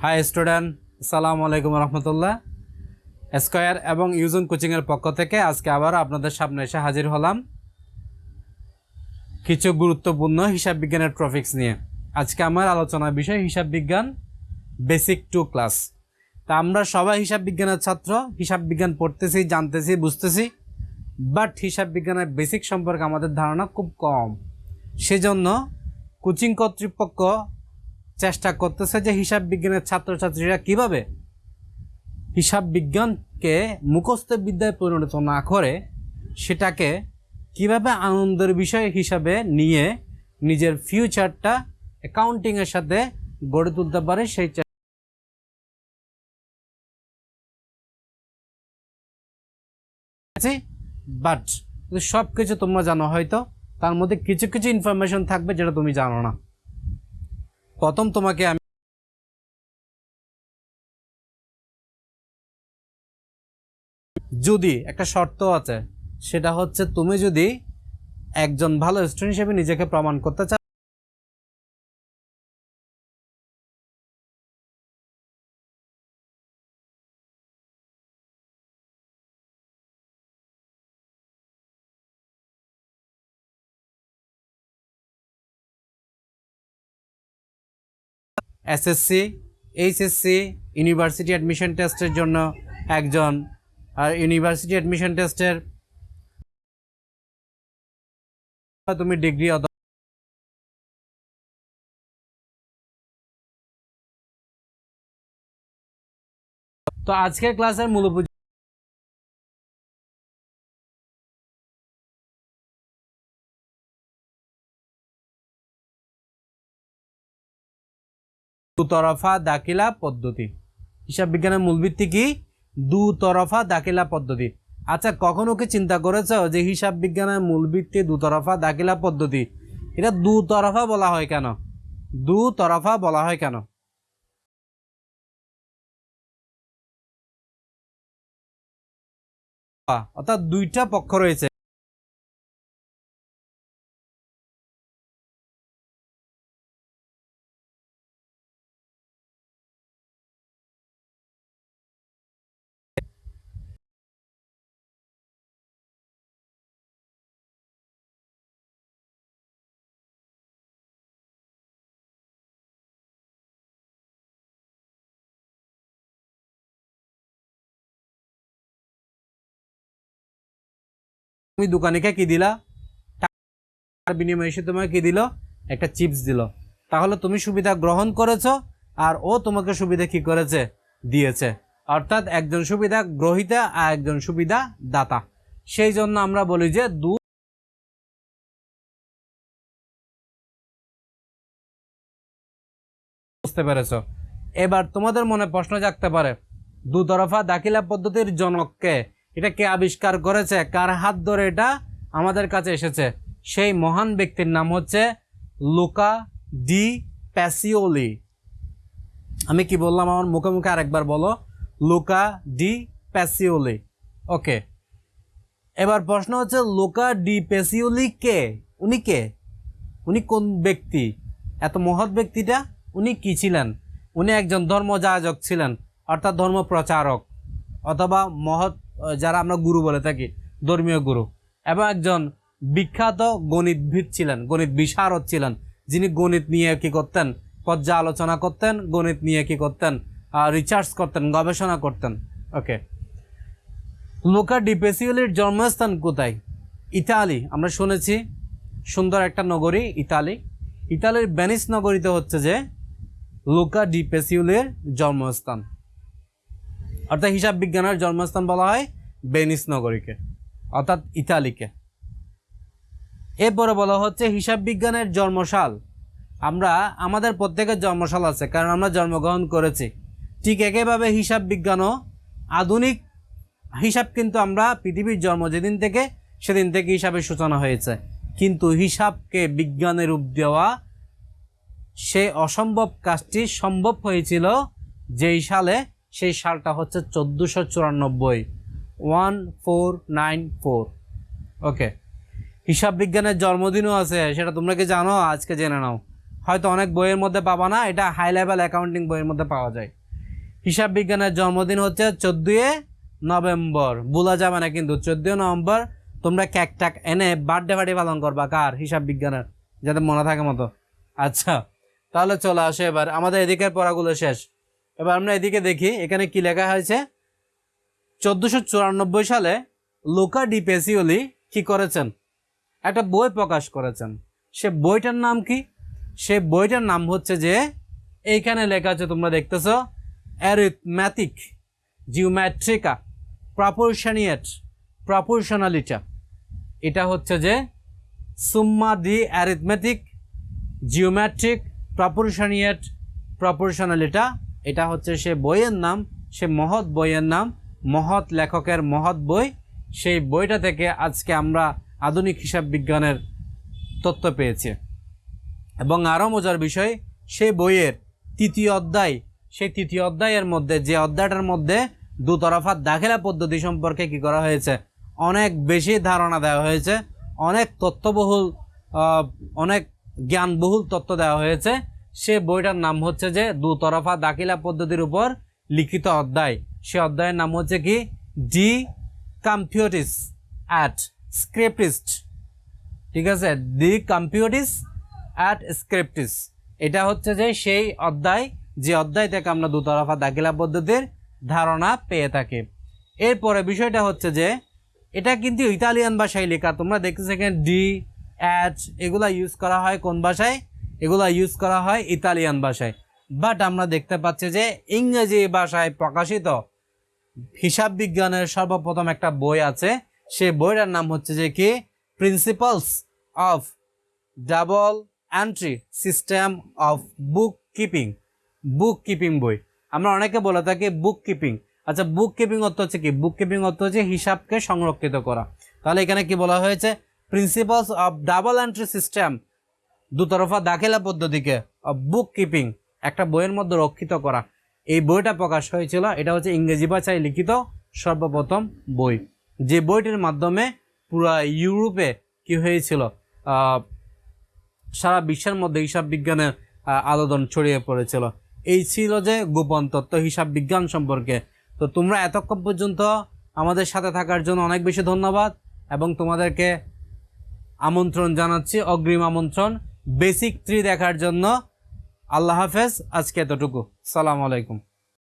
High student, আসসালামু আলাইকুম রহমতুল্লাহ। Square এবং ইউজন কোচিংয়ের পক্ষ থেকে আজকে আবার আপনাদের সামনে এসে হাজির হলাম কিছু গুরুত্বপূর্ণ হিসাব বিজ্ঞানের টপিকস নিয়ে। আজকে আমার আলোচনার বিষয় হিসাব বিজ্ঞান বেসিক 2 ক্লাস। তা আমরা সবাই হিসাব বিজ্ঞানের ছাত্র, হিসাব বিজ্ঞান পড়তেছি, জানতেছি, বুঝতেছি, বাট হিসাব বিজ্ঞানের বেসিক সম্পর্কে আমাদের ধারণা খুব কম। সেজন্য কোচিং কর্তৃপক্ষ চেষ্টা করতেছে যে হিসাব বিজ্ঞানের ছাত্রছাত্রীরা কিভাবে হিসাব বিজ্ঞানকে মুখস্থ বিদ্যায় পরিণত না করে সেটাকে কিভাবে আনন্দের বিষয় হিসাবে নিয়ে নিজের ফিউচারটা অ্যাকাউন্টিংয়ের সাথে গড়ে তুলতে পারে সেই বাট সব কিছু তোমরা জানো, হয়তো তার মধ্যে কিছু কিছু ইনফরমেশন থাকবে যেটা তুমি জানো না। প্রথম তোমাকে আমি যদি একটা শর্ত আছে, সেটা হচ্ছে তুমি যদি একজন ভালো স্টুডেন্ট হিসেবে নিজেকে প্রমাণ করতে চাও, এসএসসি, এইচএসসি, ইউনিভার্সিটি অ্যাডমিশন টেস্টের জন্য একজন, আর ইউনিভার্সিটি অ্যাডমিশন টেস্টের তুমি ডিগ্রি, তো আজকের ক্লাসের মূল দুতরফা দাখিলা পদ্ধতি। হিসাব বিজ্ঞানের মূল ভিত্তি কি? দুতরফা দাখিলা পদ্ধতি। আচ্ছা, কখনো কি চিন্তা করেছো যে হিসাব বিজ্ঞানের মূল ভিত্তি দুতরফা দাখিলা পদ্ধতি, এটা দুতরফা বলা হয় কেন? দুতরফা বলা হয় কেন? অর্থাৎ দুইটা পক্ষ রয়েছে। তুমি দোকানিকে কি দিলা? টাকার বিনিময়ে সে তোমাকে কি দিল? একটা চিপস দিল। তাহলে তুমি সুবিধা গ্রহণ করেছো আর ও তোমাকে সুবিধা কি করেছে? দিয়েছে। অর্থাৎ একজন সুবিধা গ্রহীতা আর একজন সুবিধা দাতা। সেই জন্য আমরা বলি যে বুঝতে পেরেছো? এবার তোমাদের মনে প্রশ্ন জাগতে পারে, দুতরফা দাখিলা পদ্ধতির জনককে, এটা কে আবিষ্কার করেছে? কার হাত ধরে এটা আমাদের কাছে এসেছে? সেই মহান ব্যক্তির নাম হচ্ছে লুকা ডি প্যাসিওলি। আমি কি বললাম? আমার মুখে মুখে আরেকবার বলো, লুকা ডি প্যাসিওলি। ওকে, এবার প্রশ্ন হচ্ছে লুকা ডি প্যাসিওলি কে? উনি কে? উনি কোন ব্যক্তি? এত মহৎ ব্যক্তিটা উনি কি ছিলেন? উনি একজন ধর্মযাজক ছিলেন, অর্থাৎ ধর্ম প্রচারক, অথবা মহৎ, যারা আমরা গুরু বলে থাকি, ধর্মীয় গুরু, এবং একজন বিখ্যাত গণিতবিদ ছিলেন, গণিত বিশারদ ছিলেন, যিনি গণিত নিয়ে কি করতেন? পর্যালোচনা করতেন, গণিত নিয়ে কি করতেন? রিসার্চ করতেন, গবেষণা করতেন। ওকে, লুকা ডি প্যাসিওলির জন্মস্থান কোথায়? ইতালি। আমরা শুনেছি সুন্দর একটা নগরী ইতালি। ইতালির ভেনিস নগরীতে হচ্ছে যে লুকা ডি প্যাসিওলির জন্মস্থান। অর্থাৎ হিসাব বিজ্ঞানের জন্মস্থান বলা হয় ভেনিস নগরীকে, অর্থাৎ ইতালিকে। এরপরে বলা হচ্ছে হিসাব বিজ্ঞানের জন্মসাল। আমরা, আমাদের প্রত্যেকের জন্মসাল আছে, কারণ আমরা জন্মগ্রহণ করেছি। ঠিক একইভাবে হিসাব বিজ্ঞানও আধুনিক হিসাব, কিন্তু আমরা পৃথিবীর জন্ম যেদিন থেকে সেদিন থেকে হিসাবের সূচনা হয়েছে, কিন্তু হিসাবকে বিজ্ঞানের রূপ দেওয়া সে অসম্ভব কাজটি সম্ভব হয়েছিল যেই সালে, সেই সালটা হচ্ছে 1494, 1494। ওকে, হিসাব বিজ্ঞানের জন্মদিনও আছে, সেটা তোমরা কি জানো? আজকে জেনে নাও। হয়তো অনেক বইয়ের মধ্যে পাবা না, এটা হাই লেভেল অ্যাকাউন্টিং বইয়ের মধ্যে পাওয়া যায়। হিসাব বিজ্ঞানের জন্মদিন হচ্ছে 14 নভেম্বর, ভুলা যাবে না কিন্তু 14 নভেম্বর তোমরা কেক টাক এনে বার্থডে পার্টি পালন করবা কার, হিসাব বিজ্ঞানের, যাতে মনে থাকে মতো। আচ্ছা, তাহলে চলে আসে এবার আমাদের এদিকের পড়াগুলো শেষ। এবার আমরা এদিকে দেখি এখানে কি লেখা হয়েছে। 1494 সালে লুকা ডি পেসিওলি কি করেছেন, একটা বই প্রকাশ করেছেন। সে বইটার নাম কি? সে বইটার নাম হচ্ছে যে এইখানে লেখা আছে, তোমরা দেখতেছো, অ্যারিথমেটিক জিওমেট্রিকা প্রপোর্শনালিটা। এটা হচ্ছে যে সুম্মা দি অ্যারিথমেটিক জিওমেট্রিক প্রপোর্শনালিটা। এটা হচ্ছে সে বইয়ের নাম, সে মহৎ বইয়ের নাম, মহৎ লেখকের মহৎ বই। সেই বইটা থেকে আজকে আমরা আধুনিক হিসাব বিজ্ঞানের তথ্য পেয়েছি। এবং আরও মজার বিষয়, সেই বইয়ের তৃতীয় অধ্যায়, সেই তৃতীয় অধ্যায়ের মধ্যে, যে অধ্যায়টার মধ্যে দুতরফা দাখিলা পদ্ধতি সম্পর্কে কি করা হয়েছে, অনেক বেশি ধারণা দেওয়া হয়েছে, অনেক তথ্যবহুল, অনেক জ্ঞানবহুল তথ্য দেওয়া হয়েছে। সে বইটার নাম হচ্ছে যে দুতরফা দাখিলা পদ্ধতির উপর লিখিত অধ্যায়। সে অধ্যায়ের নাম হচ্ছে কি, ডি কম্পিউটিস অ্যাট স্ক্রিপ্টিস্ট। ঠিক আছে, দি কম্পিউটিস অ্যাট স্ক্রিপ্টিস। এটা হচ্ছে যে সেই অধ্যায়, যে অধ্যায় থেকে আমরা দুতরফা দাখিলা পদ্ধতির ধারণা পেয়ে থাকি। এরপরে বিষয়টা হচ্ছে যে এটা কিন্তু ইতালিয়ান ভাষায় লেখা। তোমরা দেখতেছো এখানে ডি, অ্যাট, এগুলা ইউজ করা হয় কোন ভাষায়? এগুলা ইউজ করা হয় ইতালিয়ান ভাষায়। বাট আমরা দেখতে পাচ্ছি যে ইংরেজি ভাষায় প্রকাশিত হিসাব বিজ্ঞানের সর্বপ্রথম একটা বই আছে। সেই বইটার নাম হচ্ছে যে কি, principles of double entry system of book keeping বই। আমরা অনেকে বলে থাকি বুক কিপিং। আচ্ছা, বুক কিপিং অর্থ হচ্ছে কি? বুক কিপিং অর্থ হচ্ছে হিসাবকে সংরক্ষিত করা। তাহলে এখানে কি বলা হয়েছে, principles of double entry system, দুতরফা দাখিলা পদ্ধতিকে অফ বুক কিপিং, একটা বইয়ের মধ্যে রক্ষিত করা। এই বইটা প্রকাশ হয়েছিল, এটা হচ্ছে ইংরেজি ভাষায় লিখিত সর্বপ্রথম বই, যে বইটির মাধ্যমে পুরা ইউরোপে কি হয়েছিল, সারা বিশ্বের মধ্যে হিসাব বিজ্ঞানের আলোড়ন ছড়িয়ে পড়েছিল। এই ছিল যে গোপন তত্ত্ব হিসাব বিজ্ঞান সম্পর্কে। তো তোমরা এতক্ষণ পর্যন্ত আমাদের সাথে থাকার জন্য অনেক বেশি ধন্যবাদ, এবং তোমাদেরকে আমন্ত্রণ জানাচ্ছি, অগ্রিম আমন্ত্রণ বেসিক 3 দেখার জন্য। আল্লাহ হাফেজ, আজকে এতটুকু। সালাম আলাইকুম।